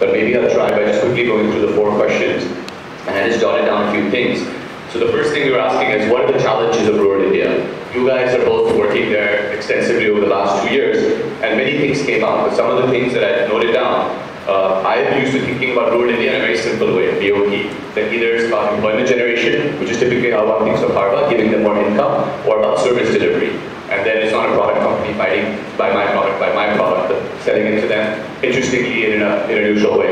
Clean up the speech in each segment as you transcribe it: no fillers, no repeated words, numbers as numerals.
but maybe I'll try by just quickly going through the 4 questions. And I just jotted down a few things. So the first thing we were asking is, what are the challenges of rural India? You guys are both working there extensively over the last 2 years, and many things came out. But some of the things that I noted down, I'm used to thinking about rural India in a very simple way, BOP. That either it's about employment generation, which is typically how one thinks of Harvard, giving them more income, or about service delivery. And then it's not a product company fighting by my product, but selling it to them, interestingly in a neutral way,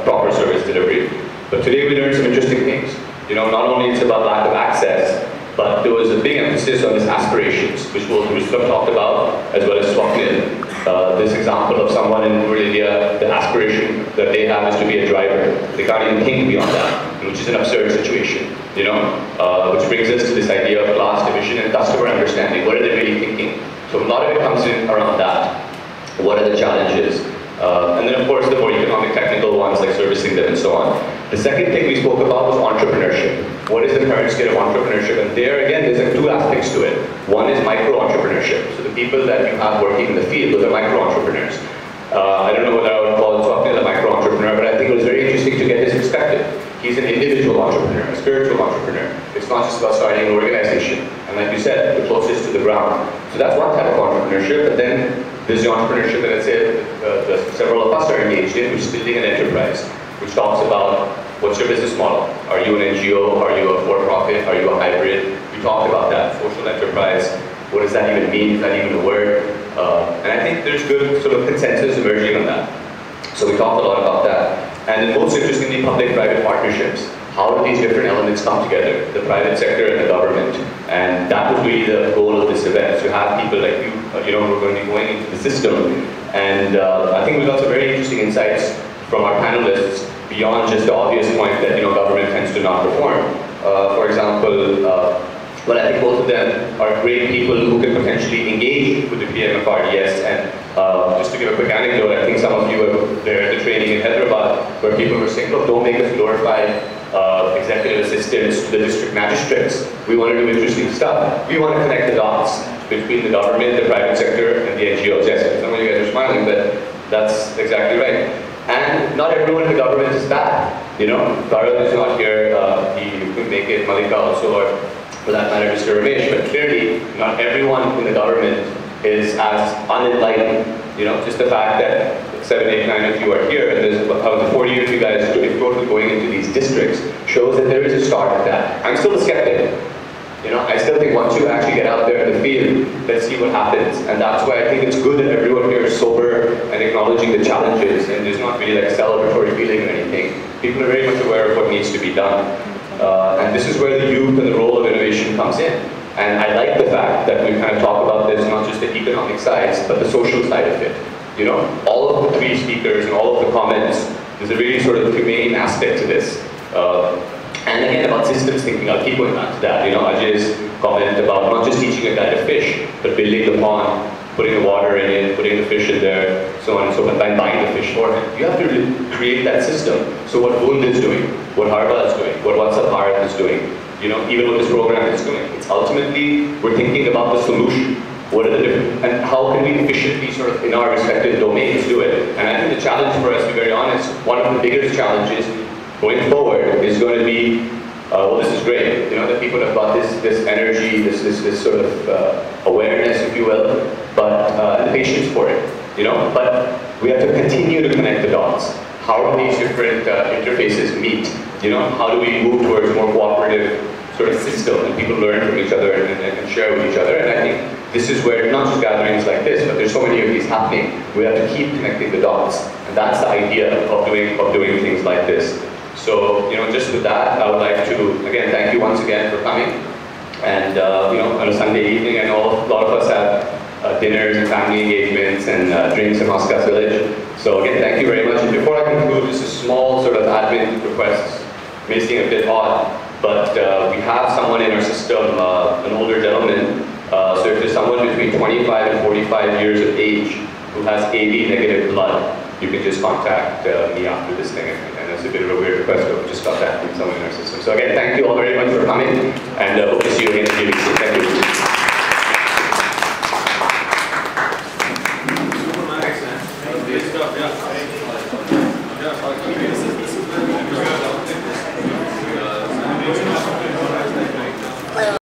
proper service delivery. But today we learned some interesting things. Not only it's about lack of access, but there was a big emphasis on these aspirations, which both Rustam talked about, as well as Swapnil. This example of someone in rural India, the aspiration that they have is to be a driver. They can't even think beyond that, which is an absurd situation, which brings us to this idea of class division and customer understanding. What are they really thinking? So a lot of it comes in around that. What are the challenges? And then of course the more economic technical ones like servicing them and so on. The second thing we spoke about was entrepreneurship. What is the current state of entrepreneurship? And there again, there's like 2 aspects to it. One is micro-entrepreneurship. So the people that you have working in the field, those are micro-entrepreneurs. I don't know whether I would call Swapnil a micro-entrepreneur, but I think it was very interesting to get his perspective. He's an individual entrepreneur, a spiritual entrepreneur. It's not just about starting an organization. And like you said, the closest to the ground. So that's one type of entrepreneurship. But then there's the entrepreneurship that I'd say several of us are engaged in, which is building an enterprise, which talks about what's your business model? Are you an NGO? Are you a for-profit? Are you a hybrid? We talked about that, social enterprise. What does that even mean? Is that even a word? And I think there's good sort of consensus emerging on that. So we talked a lot about that. And then most interestingly, public-private partnerships. How do these different elements come together? The private sector and the government. And that was really the goal of this event, to have people like you, who are going to be going into the system. And I think we got some very interesting insights from our panelists beyond just the obvious point that government tends to not perform. For example, well, I think both of them are great people who can potentially engage with the PMFRDS. And just to give a quick anecdote, I think some of you were there at the training in Hyderabad where people were saying, look, don't make us glorify executive assistants to the district magistrates. We want to do interesting stuff. We want to connect the dots between the government, the private sector, and the NGOs. Yes, some of you guys are smiling, but that's exactly right. And not everyone in the government is bad. Gaurav is not here, he couldn't make it, Malika also, or for that matter, Mr. Ramesh, but clearly not everyone in the government is as unenlightened. Just the fact that 7, 8, 9 of you are here, and there's out of the 40 of you guys totally going into these districts, shows that there is a start at that. I'm still a skeptic. I still think once you actually get out there in the field, let's see what happens. And that's why I think it's good that everyone here is sober and acknowledging the challenges, and there's not really like a celebratory feeling or anything. People are very much aware of what needs to be done. And this is where the youth and the role of innovation comes in. And I like the fact that we kind of talk about this, not just the economic sides, but the social side of it. All of the 3 speakers and all of the comments, there's a really sort of humane aspect to this. And again, about systems thinking, I'll keep going back to that. Ajay's comment about not just teaching a guy to fish, but building the pond, putting the water in it, putting the fish in there, so on and so forth, and buying the fish for him. You have to really create that system. So what Bund is doing, what Harba is doing, what WhatsApp Bharat is doing, even what this program is doing, it's ultimately, we're thinking about the solution. What are the different, and how can we efficiently sort of in our respective domains do it? And I think the challenge for us, to be very honest, one of the biggest challenges going forward is going to be, well, this is great, that people have got this energy, this sort of awareness, if you will, but the patience for it, but we have to continue to connect the dots. How do these different interfaces meet? How do we move towards a more cooperative sort of system, and people learn from each other and share with each other? And I think this is where, not just gatherings like this, but there's so many of these happening, we have to keep connecting the dots. And that's the idea of doing things like this. So, just with that, I would like to, again, thank you once again for coming. And, on a Sunday evening, I know a lot of us have dinners and family engagements and drinks in Hoskas Village. So again, thank you very much. And before I conclude, just a small sort of admin request. May seem a bit odd, but we have someone in our system, an older gentleman. So if there's someone between 25 and 45 years of age who has AB negative blood, you can just contact me after this thing. And it's a bit of a weird request, but we just got that from someone in our system. So again, thank you all very much for coming, and hope to see you again in GBC. Thank you. Thank you.